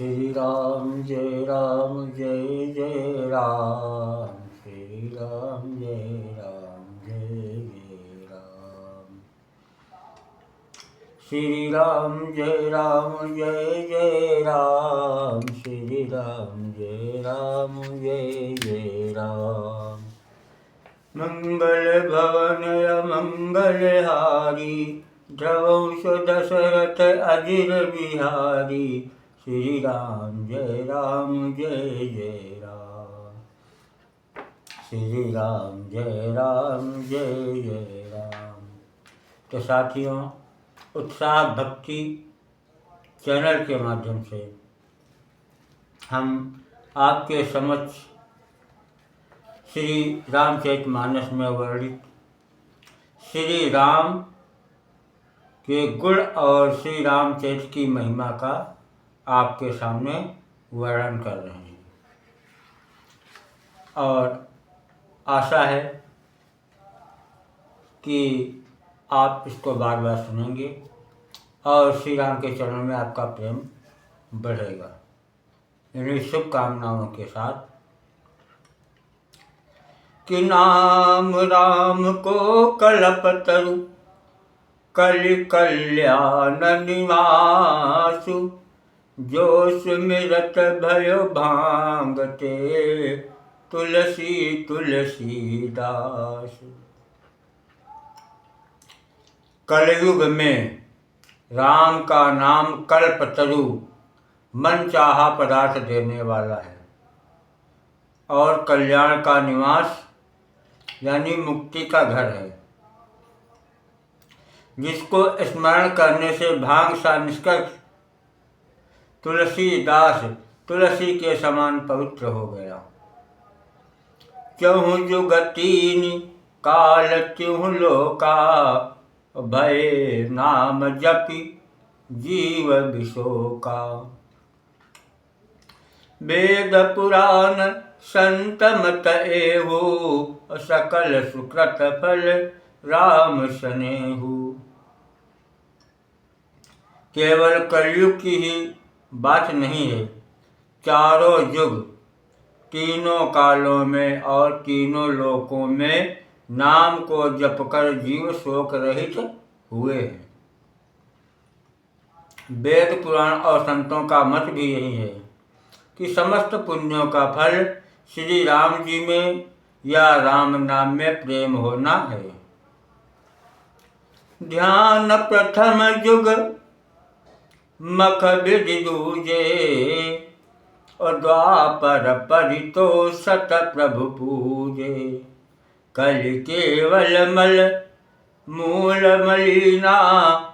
श्री राम जय जय राम। श्री राम जय जय राम। श्री राम जय जय राम। श्री राम जय जय राम। मंगल भवन मंगलहारी, द्रवंश दशरथ अजिर बिहारी। श्री राम जय जय राम। श्री राम जय जय राम। तो साथियों, उत्साह भक्ति चैनल के माध्यम से हम आपके समक्ष श्री रामचरितमानस में वर्णित श्री राम के गुण और श्री रामचरित की महिमा का आपके सामने वर्णन कर रहे हैं। और आशा है कि आप इसको बार बार सुनेंगे और श्री राम के चरणों में आपका प्रेम बढ़ेगा। इन्हीं शुभकामनाओं के साथ कि नाम राम को कल्पतरु, कलि कल्याण निवासु। जो सुमिरत भयो भांगते, तुलसी तुलसीदास। कलयुग में राम का नाम कल्पतरु, मन चाहा पदार्थ देने वाला है, और कल्याण का निवास यानी मुक्ति का घर है। जिसको स्मरण करने से भांग सा निष्कर्ष तुलसीदास तुलसी के समान पवित्र हो गया। चहु जुग तीन काल त्युह लोका, भय नाम जपि जीव विशोका। वेद पुराण संत मत एहु, सकल सुकृत फल राम सनेहु। केवल कलयुग की ही बात नहीं है, चारों युग तीनों कालों में और तीनों लोकों में नाम को जपकर जीव शोक रहित हुए हैं। वेद पुराण और संतों का मत भी यही है कि समस्त पुण्यों का फल श्री राम जी में या राम नाम में प्रेम होना है। ध्यान प्रथम युग मख विधि दूजे, और द्वापर परितोषत प्रभु पूजे। कलि केवल मल मूल मलिना,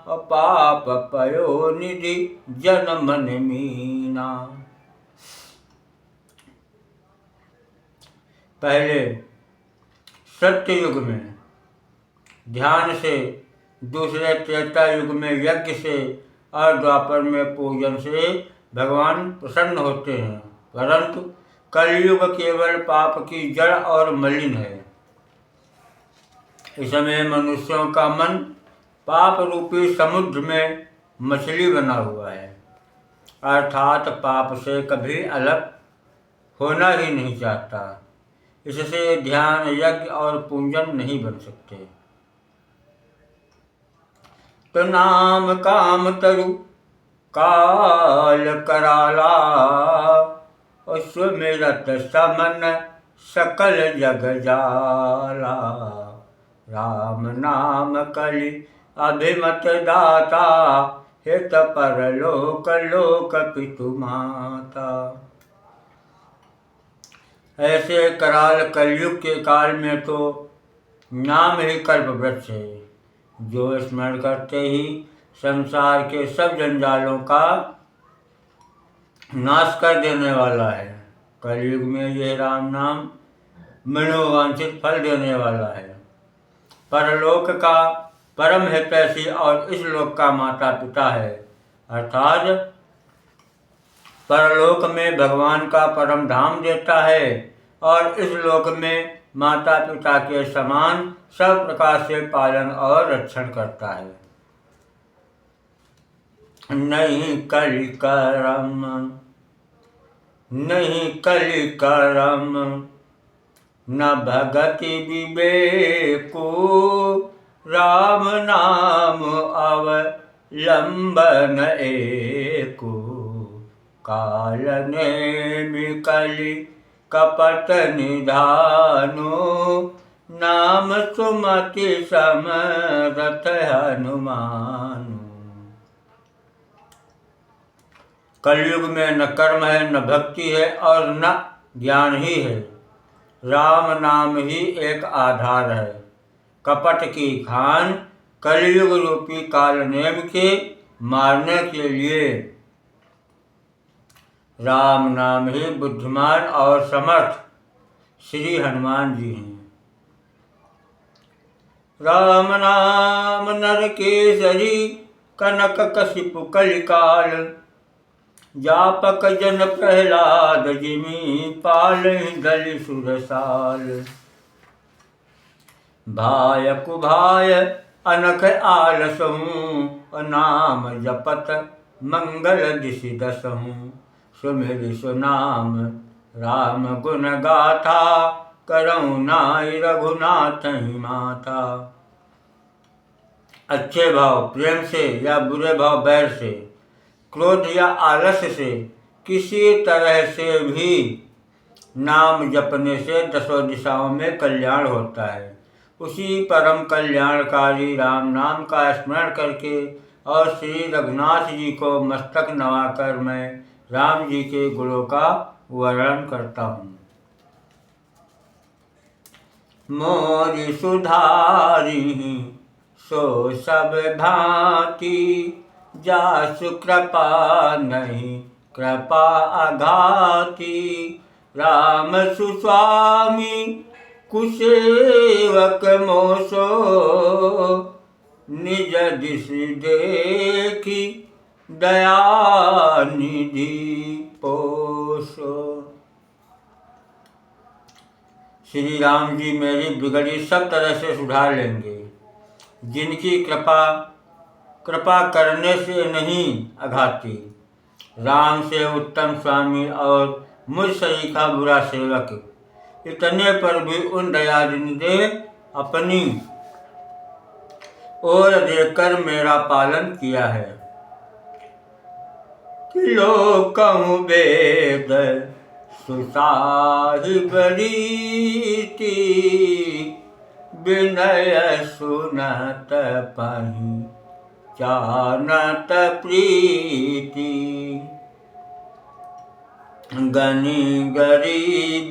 पाप पयो निधि जन मन मीना। पहले सत्ययुग में ध्यान से, दूसरे त्रेता युग में यज्ञ से, और द्वापर में पूजन से भगवान प्रसन्न होते हैं। परंतु कलयुग केवल पाप की जड़ और मलिन है। इस समय मनुष्यों का मन पाप रूपी समुद्र में मछली बना हुआ है, अर्थात पाप से कभी अलग होना ही नहीं चाहता। इससे ध्यान यज्ञ और पूजन नहीं बन सकते। तो नाम काम तरु काल कराला, और सुमिरत समन सकल जग जाला। राम नाम कलि अभिमत दाता, हित परलोक लोक पितु माता। ऐसे कराल कलयुग के काल में तो नाम ही कल्प वृक्ष है, जो स्मरण करते ही संसार के सब जंजालों का नाश कर देने वाला है। कलयुग में यह राम नाम मनोवांछित फल देने वाला है। परलोक का परम हितैषी और इस लोक का माता पिता है, अर्थात परलोक में भगवान का परम धाम देता है, और इस लोक में माता पिता के समान सब प्रकार से पालन और रक्षण करता है। नहीं कलि करम नहीं कलि करम, न भगति विवेको, राम नाम अवलंबन एको। काल नेमि कलि कपट निधानो, नाम सुमति समरथ हनुमानु। कलयुग में न कर्म है, न भक्ति है और न ज्ञान ही है। राम नाम ही एक आधार है। कपट की खान कलयुग रूपी काल नेम के मारने के लिए राम नाम ही बुद्धिमान और समर्थ श्री हनुमान जी हैं। राम नाम नर केसरी, कनक कशिपु कलिकाल, जापक जन प्रहलाद जिमि, पालहि दलि सुरसाल। भाय कुभाय अनख आलसहूँ, नाम जपत मंगल दिशि दसहूँ। सुमिरि सुनाम राम गुण गाथा, करऊँ नाई रघुनाथहि माथा। अच्छे भाव प्रेम से या बुरे भाव बैर से, क्रोध या आलस्य से, किसी तरह से भी नाम जपने से दसों दिशाओं में कल्याण होता है। उसी परम कल्याणकारी राम नाम का स्मरण करके और श्री रघुनाथ जी को मस्तक नवाकर मैं राम जी के गुणों का वर्णन करता हूँ। मोरि सुधारी सो सब भांति, जासु कृपा नहीं कृपा अघाती। राम सुस्वामी कुसेवक मोसो, निज दिशि देखी दया निधि पोसो। श्री राम जी मेरी बिगड़ी सब तरह से सुधार लेंगे। जिनकी कृपा करने से नहीं अघाती। राम से उत्तम स्वामी और मुझ सरीखा बुरा सेवक, इतने पर भी उन दयानिधि अपनी ओर देखकर मेरा पालन किया है। लोकहु वेद सुसाहिब रीति, विनय सुनत पहि जानत प्रीति। गनि गरीब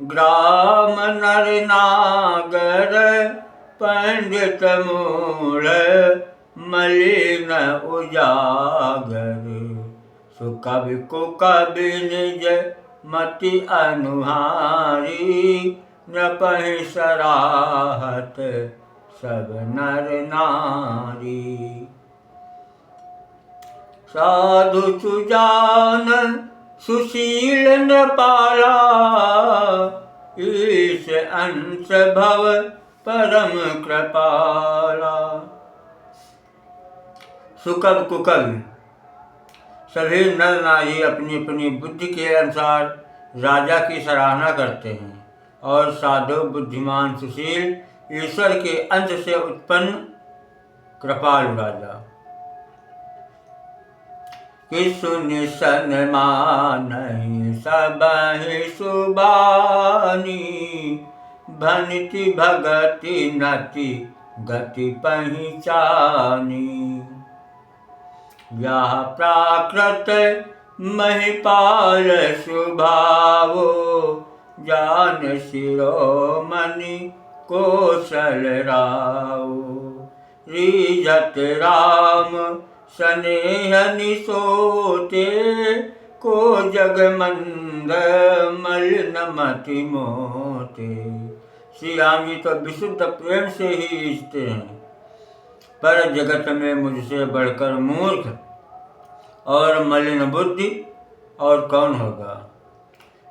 ग्राम नर नागर, पंडित मूढ़ मलिन उजागर। सुकवि कुकवि निज मति अनुहारी, नृपहि सराहत सब नर नारी। साधु सुजान सुशील नृपाला, ईश अंश भव परम कृपाला। सुकव कुकव सभी नर नारी अपनी अपनी बुद्धि के अनुसार राजा की सराहना करते हैं, और साधु बुद्धिमान सुशील ईश्वर के अंश से उत्पन्न कृपालु राजा। किसुनि सन्मानहि सबहि सुबानी, भनिति भगति नति गति पहिचानी। यह प्राकृत महिपाल सुभावो, जान शिरोमणि कौशल राव। रीझत राम स्नेह निसोते, को जग मंद मलिन मति मोते। श्री राम जी तो विशुद्ध प्रेम से ही रिश्ते हैं, पर जगत में मुझसे बढ़कर मूर्ख और मलिन बुद्धि और कौन होगा।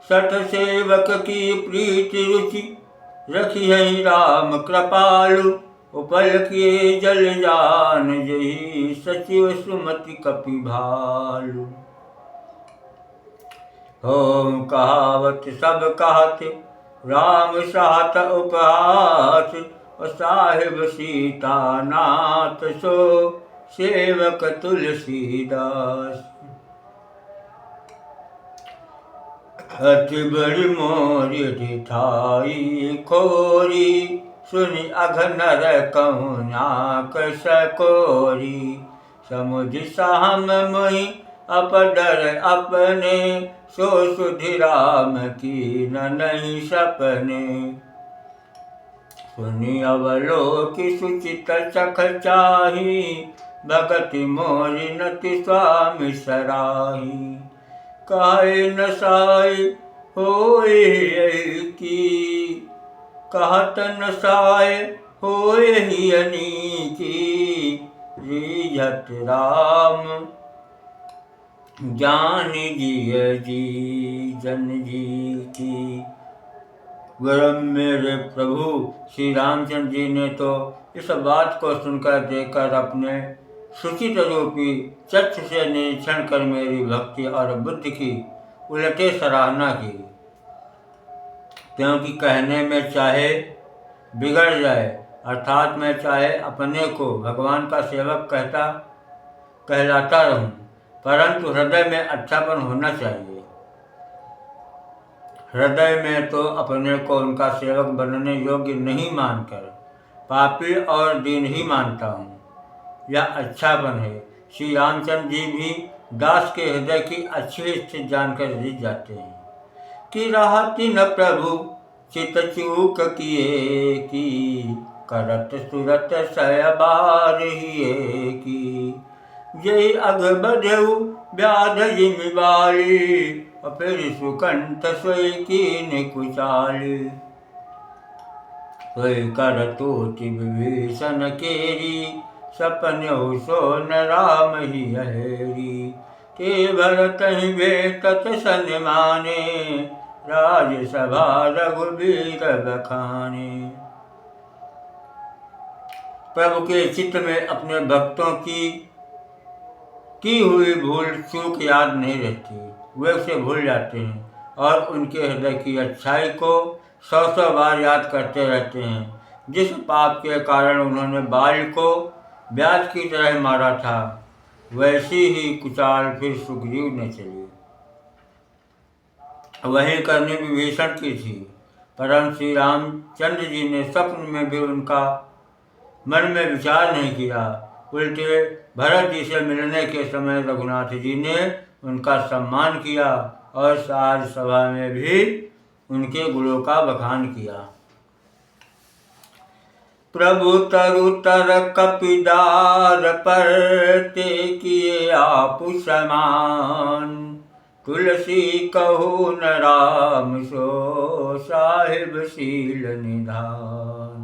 सठ सेवक की प्रीति रुचि, रखी है राम कृपालु। उपल किए जल जान जही, सचिव सुमति कपि भालु। होम कहावत सब कहत, राम सात उपहास। और साहिब सीता नाथ सो, सेवक तुलसीदास। अति बड़ी मोरी दिखाई खोरी, सुनि अघनर कहुना कसकोरी। समुझ साम मोहि अपडर अपने, सो सुधि राम कीन नहीं सपने। सुनि अवलोकि सुचित चख चाही, भगति मोरि नति स्वामी सराही। काहे नसाई होए की, कहत नसाय होए हियनी की। रीझत राम जान जिय जी जन जी की। गरम मेरे प्रभु श्री रामचंद्र जी ने तो इस बात को सुनकर देखकर अपने सुचित रूपी चक्षु से निरीक्षण कर मेरी भक्ति और बुद्धि की उलटे सराहना की। क्योंकि कहने में चाहे बिगड़ जाए, अर्थात मैं चाहे अपने को भगवान का सेवक कहलाता रहूं, परंतु हृदय में अच्छापन होना चाहिए। हृदय में तो अपने को उनका सेवक बनने योग्य नहीं मानकर पापी और दीन ही मानता हूँ। यह अच्छापन है। श्री रामचंद्र जी भी दास के हृदय की अच्छी स्थिति जानकर रिझ जाते हैं कि राहति न प्रभु चित चूक किए की। करत सुरत सहबार हिए की। जय अघ बधेउ व्याध जिमिवाली, और फिर सुकंठ सोई कीन कुचाली। सोई करतोति विभीषण केरी, सपन्यौ सोन राम ही हरी। ते भरत ही भेटत सन्माने, राजसभा रघुबीर बखाने। प्रभु के चित्त में अपने भक्तों की हुई भूल चूक याद नहीं रहती, वे उसे भूल जाते हैं और उनके हृदय की अच्छाई को 100 बार याद करते रहते हैं। जिस पाप के कारण उन्होंने बाल को ब्याज की तरह मारा था, वैसी ही कुचाल फिर सुग्रीव ने चली। वही करनी विभीषण की थी, परंतु श्री रामचंद्र जी ने स्वप्न में भी उनका मन में विचार नहीं किया। उल्टे भरत जी से मिलने के समय रघुनाथ जी ने उनका सम्मान किया और साज सभा में भी उनके गुणों का बखान किया। प्रभु तरु तर कपिदार पर, ते किए आपु समान। तुलसी कहु न राम सो, साहिब शील निधान।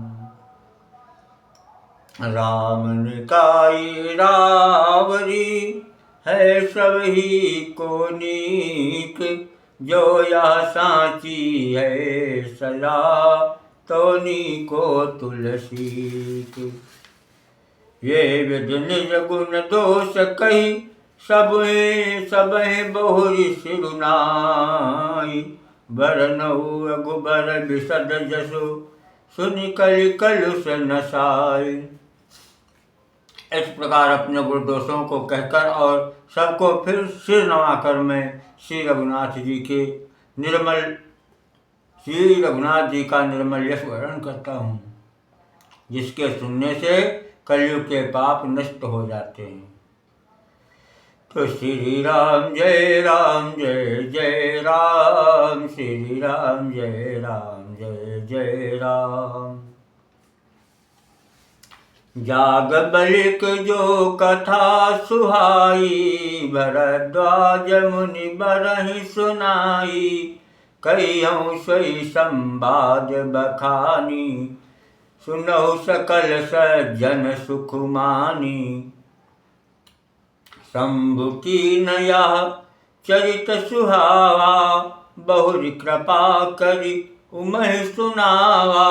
राम निकाई रावरी, है सब ही को नीक। जो यह सांची है सलाह, तोनी को तुलसी। ये विध निज गुण दोष कही, सबहि बहुरी सिरुनाई। बरनऊ रघुबर बिसद जसु, सुनि कलि कलुष नसाई। इस प्रकार अपने गुण दोषों को कहकर और सबको फिर सिर नवाकर मैं श्री रघुनाथ जी का निर्मल यश वर्णन करता हूँ, जिसके सुनने से कलयुग के पाप नष्ट हो जाते हैं। तो श्री राम जय राम जय जय राम, श्री राम जय राम जय जय राम। जाग बलिक जो कथा सुहाई, भरद्वाज मुनि बरहि सुनाई। कहियौ सोई संवाद बखानी, सुनहु सकल सज्जन सुख मानी। शंभु कीन यह चरित सुहावा, बहुरी कृपा करि उमहि सुनावा।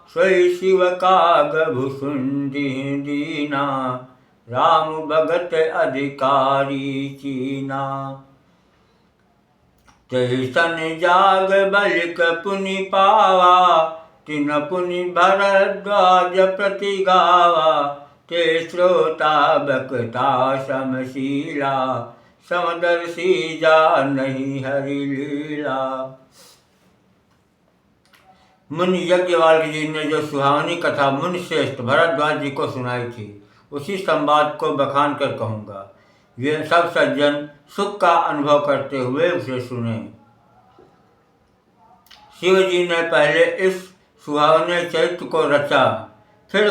सोई शिव काग भुसुंडी दीना, राम भगत अधिकारी चीना। तेहि सन जाग बलिक पुनि पावा, तिन पुनि भरद्वाज प्रति गावा। ते श्रोता बकता समशीला, समदर्शी जानहि हरि लीला। मुनि यज्ञवाल्क जी ने जो सुहावनी कथा मुनि श्रेष्ठ भरद्वाज जी को सुनाई थी, उसी संवाद को बखान कर कहूँगा। वे सब सज्जन सुख का अनुभव करते हुए उसे सुने। शिव जी ने पहले इस सुहावने चरित्र को रचा, फिर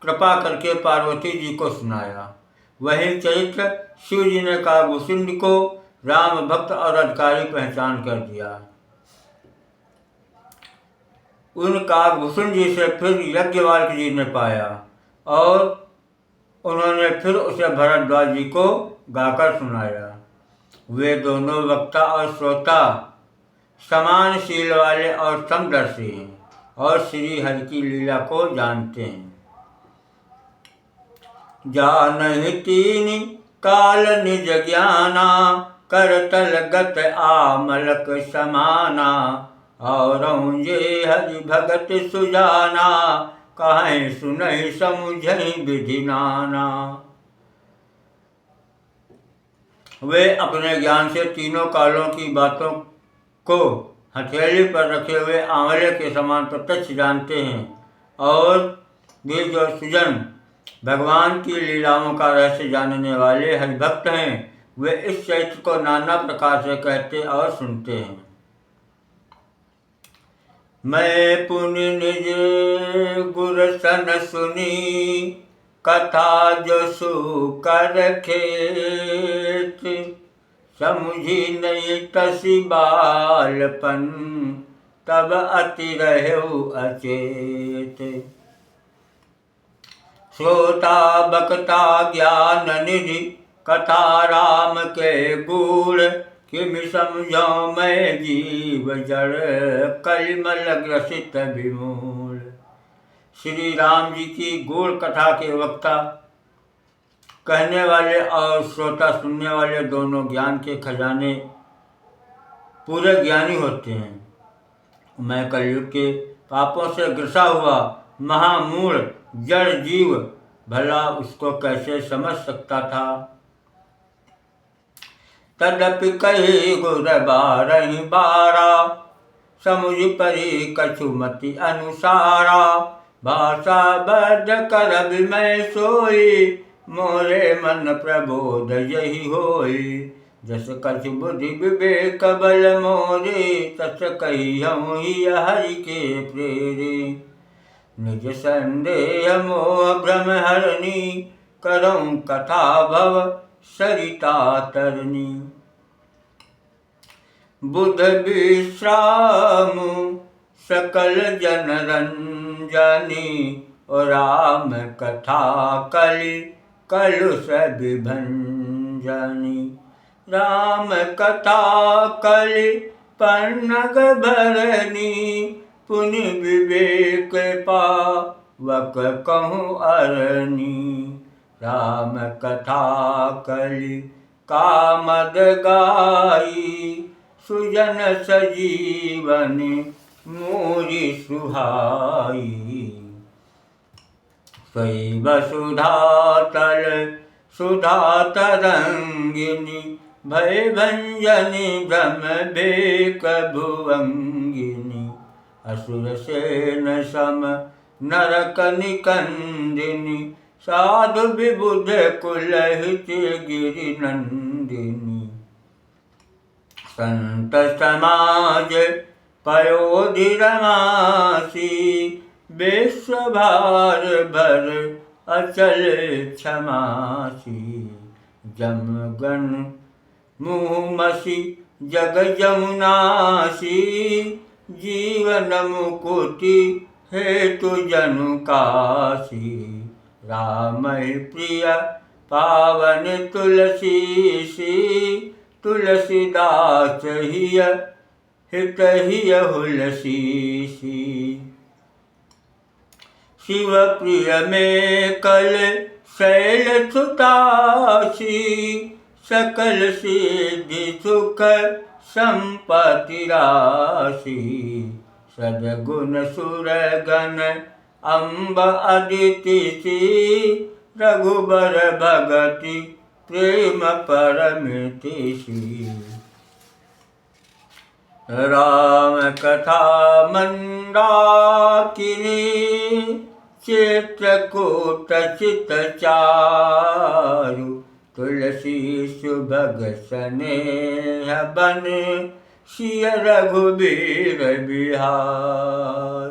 कृपा करके पार्वती जी को सुनाया। वही चरित्र शिव जी ने कागभूषुंड को राम भक्त और अधिकारी पहचान कर दिया। उन कागभूषुंड जी से फिर यज्ञवाल्क जी ने पाया और उन्होंने फिर उसे भरद्वाज जी को गाकर सुनाया। वे दोनों वक्ता और श्रोता समान शील वाले और समदर्शी हैं और श्री हरि की लीला को जानते हैं। जानहि तीनि काल निज ज्ञाना, करतल गत आमलक समाना। और जे हरि भगत सुजाना, कहीं सुनहि समुझहि विधि नाना। वे अपने ज्ञान से तीनों कालों की बातों को हथेली पर रखे हुए आंवले के समान प्रत्यक्ष जानते हैं और वे जो सुजन भगवान की लीलाओं का रहस्य जानने वाले हरिभक्त हैं, वे इस चरित्र को नाना प्रकार से कहते और सुनते हैं। मैं पुनि निज गुर सन सुनी, कथा जो सुकर खेत। समुझी नहीं तसी बालपन, तब अति रहु अचेत। श्रोता बकता ज्ञान निधि, कथा राम के गूढ़। किमि समझो मैं जीव जड़, कलिमल ग्रसित विमूढ़। श्री राम जी की गूढ़ कथा के वक्ता कहने वाले और श्रोता सुनने वाले दोनों ज्ञान के खजाने पूरे ज्ञानी होते हैं। मैं कलयुग के पापों से ग्रसा हुआ महामूढ़ जड़ जीव भला उसको कैसे समझ सकता था। तदपि कही गुर बारहि बारा, समुझ परी कछुमति अनुसारा। भाषा बद्ध कर विमय सोई, मोरे मन प्रबोध यही होई। जस कछु बुद्धि विवेक बल मोरे, तस कहियहु ही हरि के प्रेरे। निज संदेह मोह भ्रम हरनी, करऊँ कथा भव सरिता तरनी। बुध विश्राम सकल जन रंजनी, और राम कथा कलि कलुष विभंजनी। राम कथा कलि पन्नग भरनी, पुनि विवेक पावक कहूँ अरनी। राम कथा कलि कामद गाई, सुजन सजीवन मोरी सुहाई। सोई वसुधा तल सुधा तरंगिनी, भय भंजनी भ्रम बेक भुवंगिनी। असुर सेन सम नरक निकंदिनी, साधु विबुध कुलहित गिरि नंदिनी। संत समाज पयोधि रमासी, विश्व भार भर अचल क्षमासी। जमगन मुहमसी जग जमुनासी, जीवन मुकुति हेतु जनु काशी। राम प्रिय पावन तुलसी सी, तुलसीदास हिय हित हिय हुलसी सी। शिव प्रिय में कल शैल सुतासी, सकल सिद्धि सुख संपत्ति राशि। सद्गुण सुर गण अम्ब अदिति सी, रघुबर भगति प्रेम परमिति सी। राम कथा मंदाकिनी, चित्रकूट चित चारु। तुलसी सुभग स्नेह बन, सिय रघुबीर बिहार।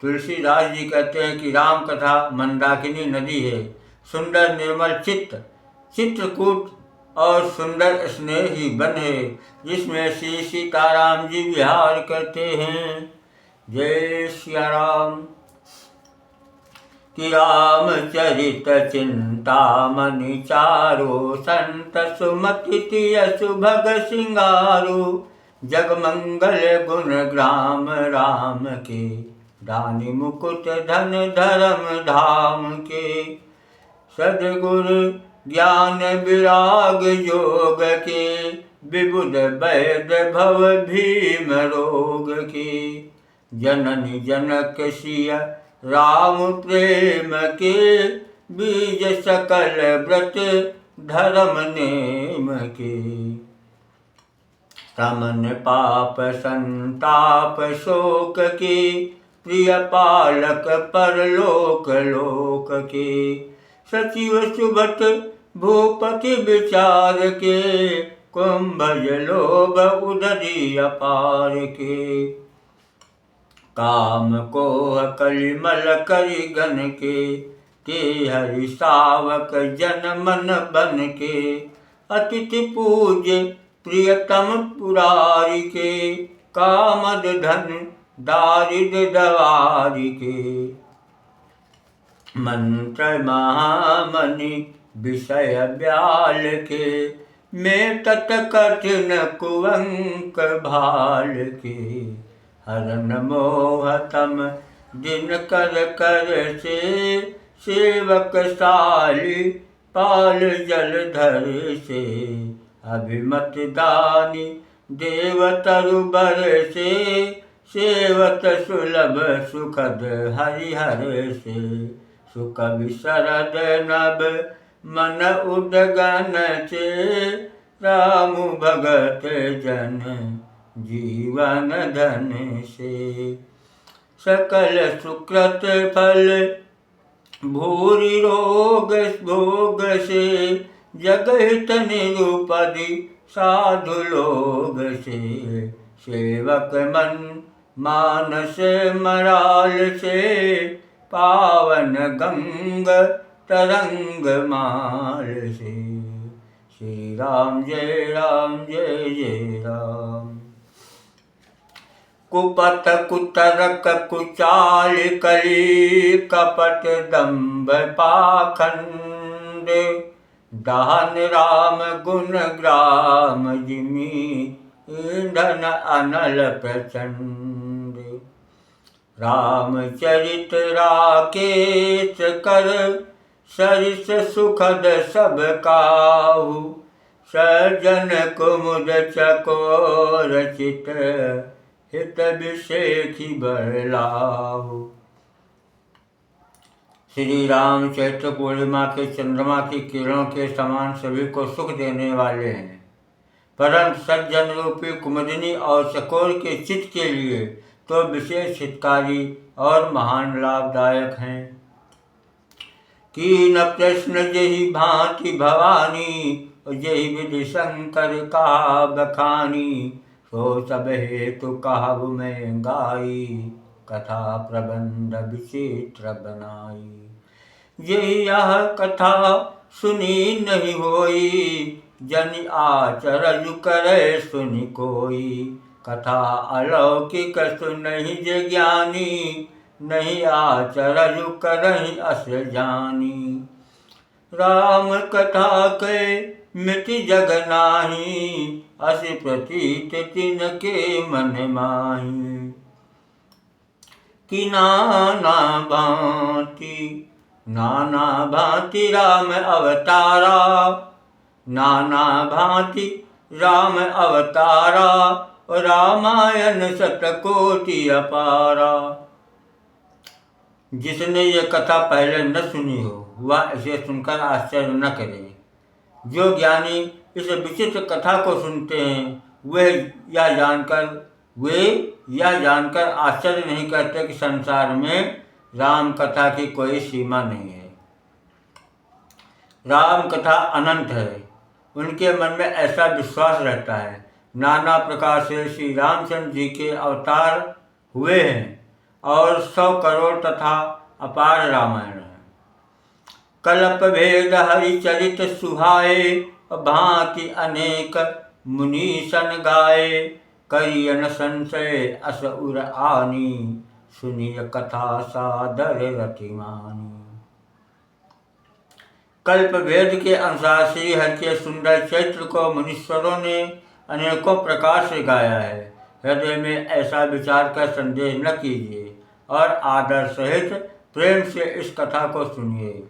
तुलसीदास जी कहते हैं कि राम कथा मंदाकिनी नदी है, सुंदर निर्मल चित्त चित्रकूट और सुंदर स्नेही वन है, जिसमें श्री सीताराम जी विहार करते हैं। जय सिया राम। कि रामचरित चिंतामणि चारो, संत सुमति तिय सुभग सिंगारो। जगमंगल गुण ग्राम राम के, दानी मुकुट धन धर्म धाम के। सद्गुरु ज्ञान विराग योग के, विबुध वैद भव भीम रोग के। जननी जनक सिय राम प्रेम के, बीज सकल व्रत धर्म नेम के। समन पाप संताप शोक के, प्रिय पालक परलोक लोक के। सचिव सुबत भूपति विचार के, कुंभज लोभ उदरी अपार के। काम कोह कलिमल करि गन के, ते हरि सावक जन मन बन के। अतिथि पूज्य प्रियतम पुरारी के, कामद धन दारिद्र दवारी के। मंत्र महामणि विषय ब्याल के, में तत कठिन कुअंक भाल के। हरन मोहतम दिन कर कर से, सेवक साली पाल जलधर से। अभिमत दानी देव तरुबर से, सेवत सुलभ सुखद हरिहर से। सुख विशरद नभ मन उदगन से, राम भगत जन जीवन धन से। सकल सुकृत फल भूरि रोग भोग से, जगहित निरुपधि साधु लोग से। सेवक मन मानस मराल से, पावन गंग तरंग माल से। श्री राम जय जय राम। कुपथ कुतरक कुचाल कली, कपट दंभ पाखंड। दहन राम गुण ग्राम जिमि, ईंधन अनल प्रचंड। रामचरित राकेश कर, सरिस सुखद सब काहू। सज्जन कुमुद चकोर चित, हित विषेखी बरलाहु। श्री राम चैत्र पूर्णिमा के चंद्रमा की किरणों के समान सभी को सुख देने वाले हैं, परंतु सज्जन रूपी कुमुदिनी और चकोर के चित्त के लिए तो विशेष हितकारी और महान लाभदायक हैं। कीन प्रश्न जहि भांति भवानी, जहि विधि शंकर कहा बखानी। सो सब हेतु कहब मैं गाई, कथा प्रबंध विचित्र बनाई। यही यह कथा सुनी नहीं होई, जनि आचरज करे सुनि कोई। कथा अलौकिक सुनहि जे ज्ञानी, नहीं आचरज करहि अस जानी। राम कथा के मिटि जग नाही, अस प्रतीत तिनके मन माही। कि नाना भांति राम अवतारा, नाना भांति राम अवतारा, रामायण शतकोटि अपारा। जिसने ये कथा पहले न सुनी हो वह इसे सुनकर आश्चर्य न करे। जो ज्ञानी इस विचित्र कथा को सुनते हैं वे यह जानकर आश्चर्य नहीं करते कि संसार में राम कथा की कोई सीमा नहीं है। राम कथा अनंत है, उनके मन में ऐसा विश्वास रहता है। नाना प्रकार से श्री रामचंद्र जी के अवतार हुए हैं और 100 करोड़ तथा अपार रामायण है। कल्प भेद हरिचरित सुहाए, भांति अनेक मुनीसन गाए। करियन संशय अस उर आनी, सुनिय कथा सादर रतिमानी। कल्प भेद के अनुसार श्री हरि के सुंदर चरित्र को मुनीश्वरों ने अनेकों प्रकार से गाया है। हृदय में ऐसा विचार कर संदेह न कीजिए और आदर सहित प्रेम से इस कथा को सुनिए।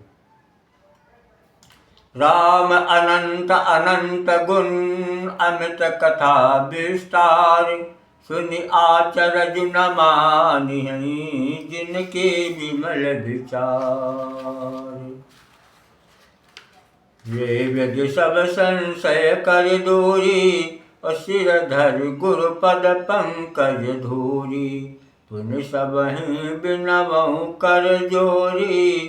राम अनंत अनंत गुण, अमित कथा विस्तार। सुनि आचरज न मानिहि, जिनके विमल विचार। ये विधि सब संशय कर दूरी, और सिर धर गुरु पद पंकज धूरी। पुनि सबहि बिनवहु कर जोरी,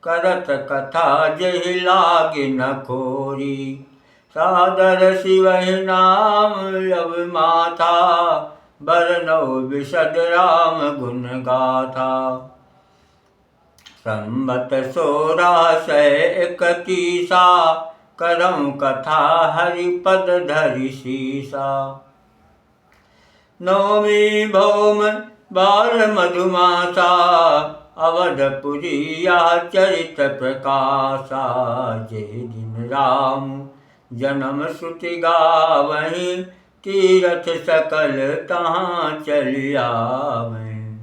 करत कथा जहि लागे न खोरी। सादर शिवहि नाम अब माथा, बरनौ विशद राम गुण गाथा। संबत 1631, करऊं कथा हरिपद धरि सीसा। नवमी भौम बार मधुमासा, अवधपुरी यह चरित प्रकाशा। जे दिन राम जन्म श्रुति गावहीं, तीरथ सकल तहाँ चलि आवहीं।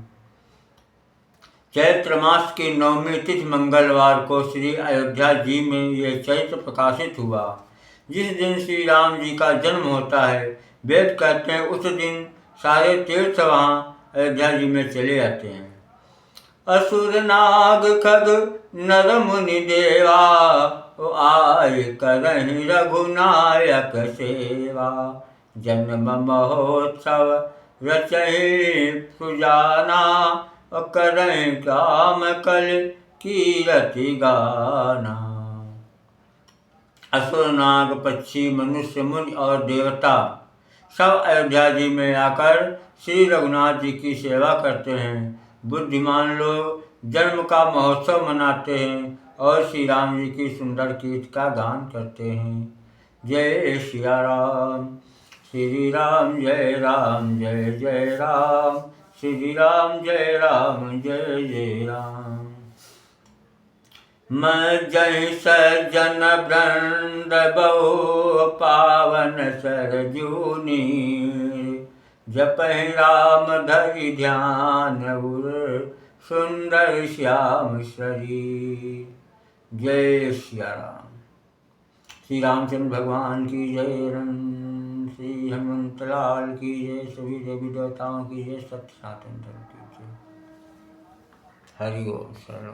चैत्र मास की 9वीं तिथि मंगलवार को श्री अयोध्या जी में ये चरित्र प्रकाशित हुआ। जिस दिन श्री राम जी का जन्म होता है, वेद कहते हैं उस दिन सारे तीर्थ वहाँ अयोध्या जी में चले आते हैं। असुर नाग खग नर मुनि देवा, आय करहि रघुनायक सेवा। जन्म महोत्सव रचहि सुजाना, करहि काम कल कीरति गाना। असुर नाग पक्षी मनुष्य मुनि और देवता सब अयोध्या जी में आकर श्री रघुनाथ जी की सेवा करते हैं। बुद्धिमान लोग जन्म का महोत्सव मनाते हैं और श्री राम जी की सुंदर कीर्ति का गान करते हैं। जय सिया राम, श्री राम जय राम, जय जय राम, श्री राम जय राम, जय जय राम। मैं जय सज्जन वृंद बहु, पावन सरजूनी। जपहि राम धरि ध्यान, उर सुंदर श्याम शरीर। जय सिया राम। श्री रामचंद्र भगवान की जय, श्री हनुमंत लाल की जय, सभी देवी देवताओं की जय, सत्य सनातन धर्म की जय। हरि ओम। शरण।